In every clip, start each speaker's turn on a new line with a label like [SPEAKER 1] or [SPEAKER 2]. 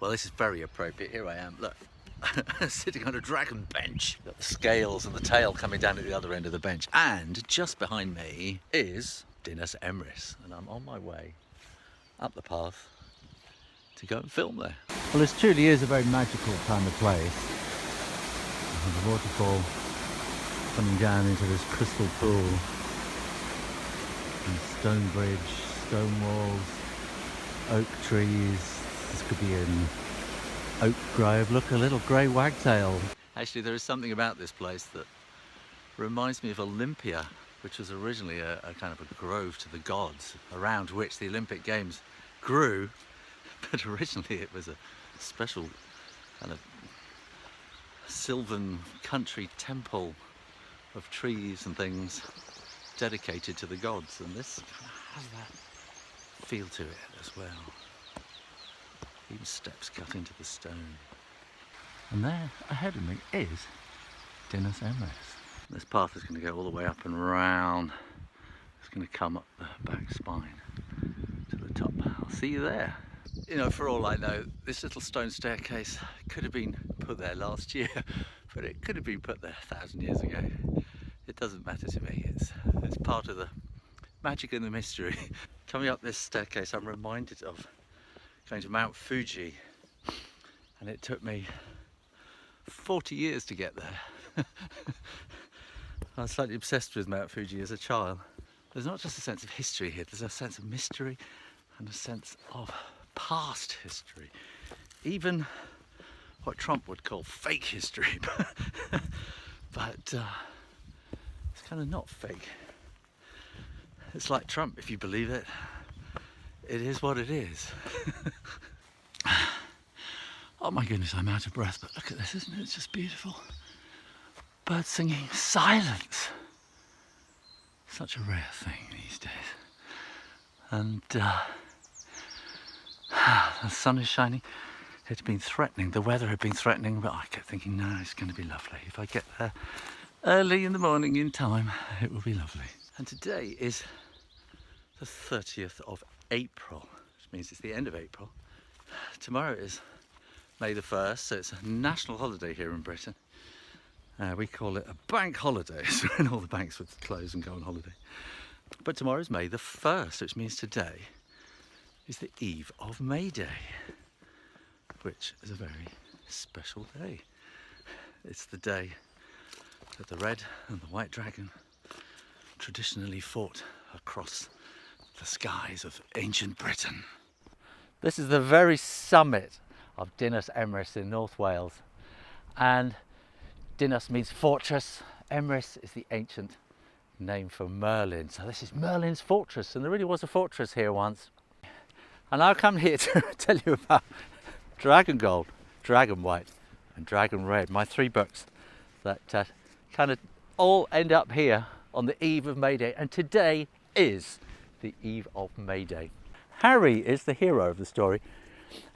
[SPEAKER 1] Well, this is very appropriate. Here I am, look, sitting on a dragon bench. Got the scales and the tail coming down at the other end of the bench. And just behind me is Dinas Emrys, and I'm on my way up the path to go and film there. Well, this truly is a very magical kind of place. There's a waterfall coming down into this crystal pool. And stone bridge, stone walls, oak trees. This could be an oak grove. Look, a little grey wagtail. Actually, there is something about this place that reminds me of Olympia, which was originally a kind of a grove to the gods, around which the Olympic Games grew. But originally it was a special kind of sylvan country temple of trees and things dedicated to the gods, and this kind of has that feel to it as well. Even steps cut into the stone. And there ahead of me is Dinas Emrys. This path is going to go all the way up and round. It's going to come up the back spine to the top. I'll see you there. You know, for all I know, this little stone staircase could have been put there last year, but it could have been put there 1,000 years ago. It doesn't matter to me. It's part of the magic and the mystery. Coming up this staircase, I'm reminded of going to Mount Fuji, and it took me 40 years to get there. I was slightly obsessed with Mount Fuji as a child. There's not just a sense of history here, there's a sense of mystery and a sense of past history. Even what Trump would call fake history. But it's kind of not fake. It's like Trump, if you believe it. It is what it is. Oh my goodness, I'm out of breath, but look at this, isn't it? It's just beautiful. Birds singing, silence. Such a rare thing these days. And the sun is shining. It had been threatening, the weather had been threatening, but I kept thinking, no, it's going to be lovely. If I get there early in the morning in time, it will be lovely. And today is the 30th of April, which means it's the end of April. Tomorrow is May the 1st, so it's a national holiday here in Britain. We call it a bank holiday, so when all the banks would close and go on holiday. But tomorrow is May the 1st, which means today is the eve of May Day, which is a very special day. It's the day that the red and the white dragon traditionally fought across the skies of ancient Britain. This is the very summit of Dinas Emrys in North Wales, and Dinas means fortress. Emrys is the ancient name for Merlin. So this is Merlin's fortress, and there really was a fortress here once. And I'll come here to tell you about Dragon Gold, Dragon White and Dragon Red, my 3 books that kind of all end up here on the eve of May Day, and today is the eve of May Day. Harri is the hero of the story,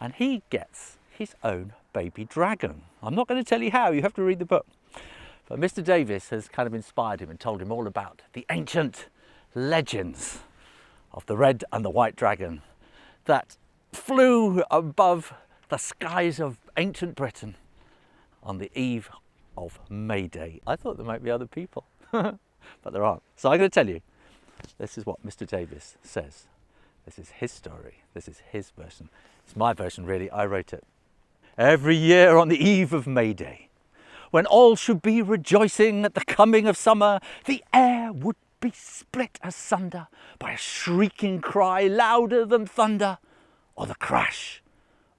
[SPEAKER 1] and he gets his own baby dragon. I'm not going to tell you how, you have to read the book. But Mr. Davis has kind of inspired him and told him all about the ancient legends of the red and the white dragon that flew above the skies of ancient Britain on the eve of May Day. I thought there might be other people, but there aren't. So I'm going to tell you, this is what Mr. Davis says. This is his story. This is his version. It's my version, really. I wrote it. Every year on the eve of May Day, when all should be rejoicing at the coming of summer, the air would be split asunder by a shrieking cry louder than thunder, or the crash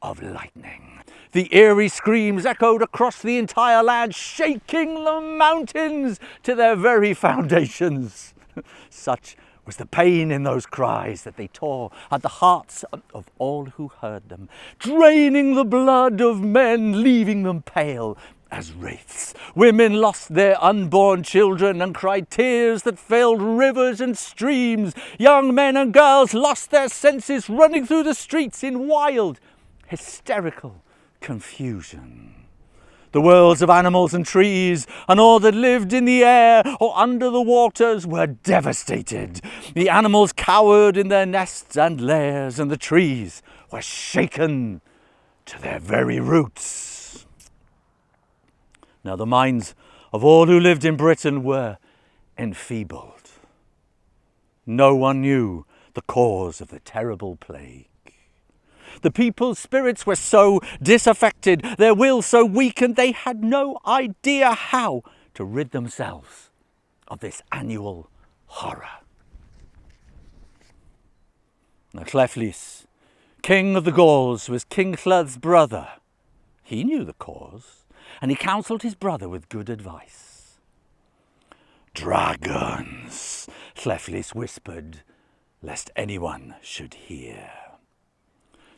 [SPEAKER 1] of lightning. The eerie screams echoed across the entire land, shaking the mountains to their very foundations. Such was the pain in those cries that they tore at the hearts of all who heard them, draining the blood of men, leaving them pale as wraiths. Women lost their unborn children and cried tears that filled rivers and streams. Young men and girls lost their senses, running through the streets in wild, hysterical confusion. The worlds of animals and trees and all that lived in the air or under the waters were devastated. The animals cowered in their nests and lairs, and the trees were shaken to their very roots. Now the minds of all who lived in Britain were enfeebled. No one knew the cause of the terrible plague. The people's spirits were so disaffected, their will so weakened, they had no idea how to rid themselves of this annual horror. Now Llywelyn, king of the Gauls, was King Llyth's brother. He knew the cause, and he counselled his brother with good advice. "Dragons," Llywelyn whispered, lest anyone should hear.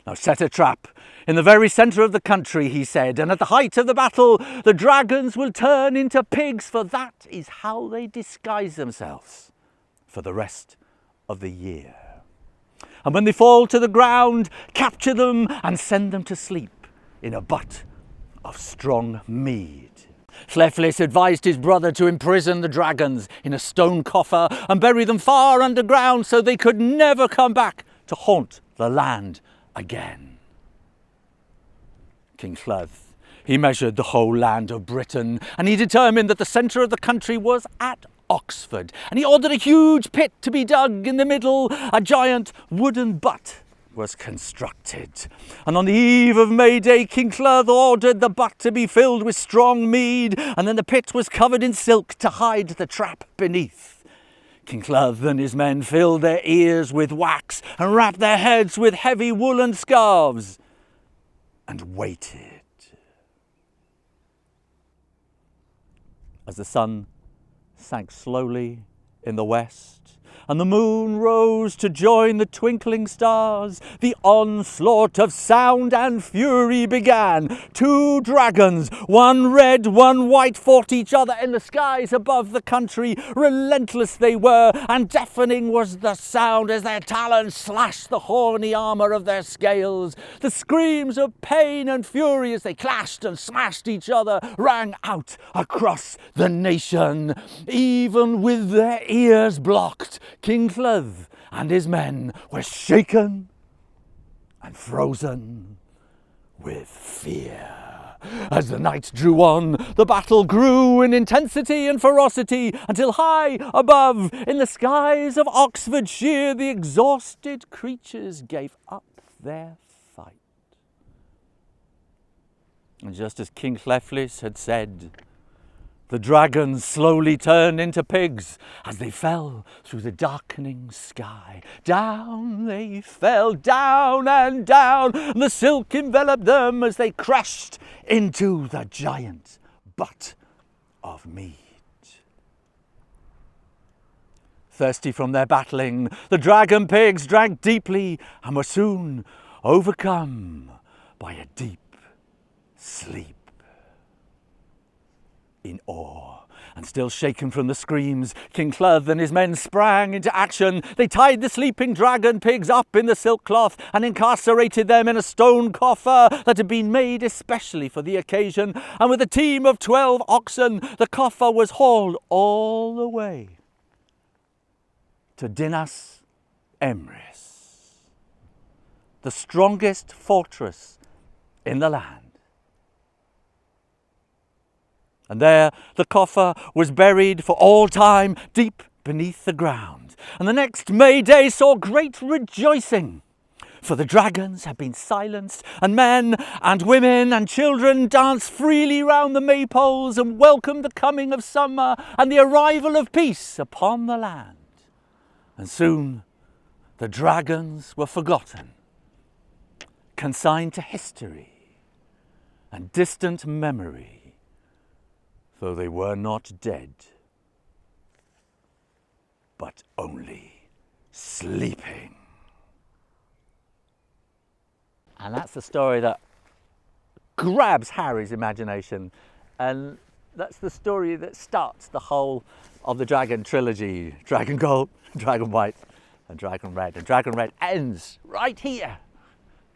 [SPEAKER 1] "Now set a trap in the very centre of the country," he said, "and at the height of the battle the dragons will turn into pigs, for that is how they disguise themselves for the rest of the year. And when they fall to the ground, capture them and send them to sleep in a butt of strong mead." Llywelyn advised his brother to imprison the dragons in a stone coffer and bury them far underground so they could never come back to haunt the land again. King Llyth, he measured the whole land of Britain, and he determined that the centre of the country was at Oxford, and he ordered a huge pit to be dug in the middle. A giant wooden butt was constructed, and on the eve of May Day, King Llyth ordered the butt to be filled with strong mead, and then the pit was covered in silk to hide the trap beneath. King Llyth and his men filled their ears with wax and wrapped their heads with heavy woolen scarves and waited. As the sun sank slowly in the west and the moon rose to join the twinkling stars, the onslaught of sound and fury began. 2 dragons, one red, one white, fought each other in the skies above the country. Relentless they were, and deafening was the sound as their talons slashed the horny armour of their scales. The screams of pain and fury as they clashed and smashed each other rang out across the nation. Even with their ears blocked, King Llyth and his men were shaken and frozen with fear. As the night drew on, the battle grew in intensity and ferocity until high above, in the skies of Oxfordshire, the exhausted creatures gave up their fight. And just as King Llywelyn had said, the dragons slowly turned into pigs as they fell through the darkening sky. Down they fell, down and down, and the silk enveloped them as they crashed into the giant butt of mead. Thirsty from their battling, the dragon pigs drank deeply and were soon overcome by a deep sleep. In awe, and still shaken from the screams, King Llyth and his men sprang into action. They tied the sleeping dragon pigs up in the silk cloth and incarcerated them in a stone coffer that had been made especially for the occasion. And with a team of 12 oxen, the coffer was hauled all the way to Dinas Emrys, the strongest fortress in the land. And there the coffer was buried for all time deep beneath the ground. And the next May Day saw great rejoicing, for the dragons had been silenced, and men and women and children danced freely round the maypoles and welcomed the coming of summer and the arrival of peace upon the land. And soon the dragons were forgotten, consigned to history and distant memory, though they were not dead, but only sleeping. And that's the story that grabs Harry's imagination, and that's the story that starts the whole of the Dragon trilogy. Dragon Gold, Dragon White, and Dragon Red. And Dragon Red ends right here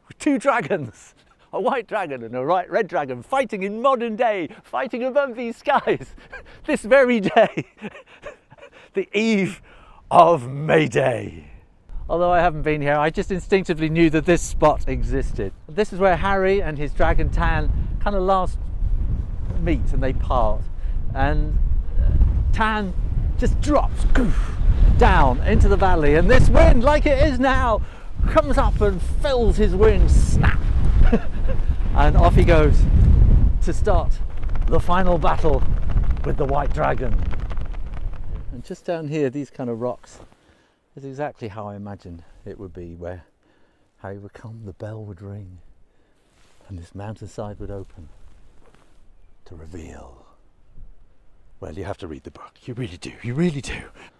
[SPEAKER 1] with 2 dragons. A white dragon and a red dragon fighting in modern day, fighting above these skies, this very day, the eve of May Day. although I haven't been here. I just instinctively knew that this spot existed. This is where Harri and his dragon Tan kind of last meet and they part. And Tan just drops down into the valley, and this wind, like it is now, comes up and fills his wings, snap, and off he goes to start the final battle with the white dragon. And just down here, these kind of rocks is exactly how I imagined it would be, where Harri would come, the bell would ring, and this mountainside would open to reveal. Well, you have to read the book. You really do. You really do.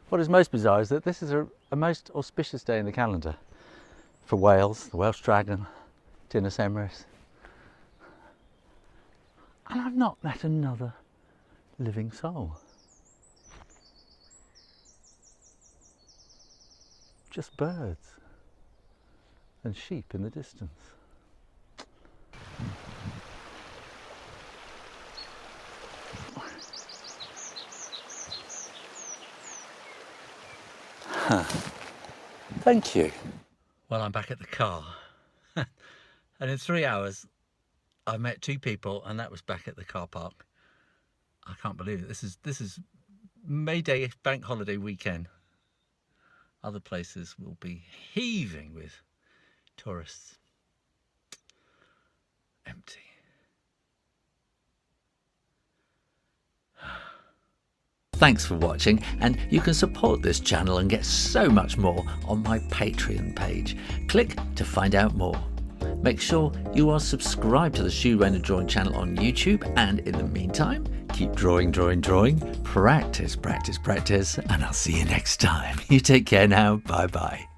[SPEAKER 1] What is most bizarre is that this is a most auspicious day in the calendar for Wales, the Welsh dragon, Dinas Emrys. And I've not met another living soul. Just birds and sheep in the distance. Thank you. Well, I'm back at the car. And in 3 hours, I've met 2 people, and that was back at the car park. I can't believe it. This is May Day bank holiday weekend. Other places will be heaving with tourists. Empty. Thanks for watching, and you can support this channel and get so much more on my Patreon page. Click to find out more. Make sure you are subscribed to the Shoo Rayner Drawing Channel on YouTube, and in the meantime, keep drawing, practice, and I'll see you next time. You take care now. Bye bye.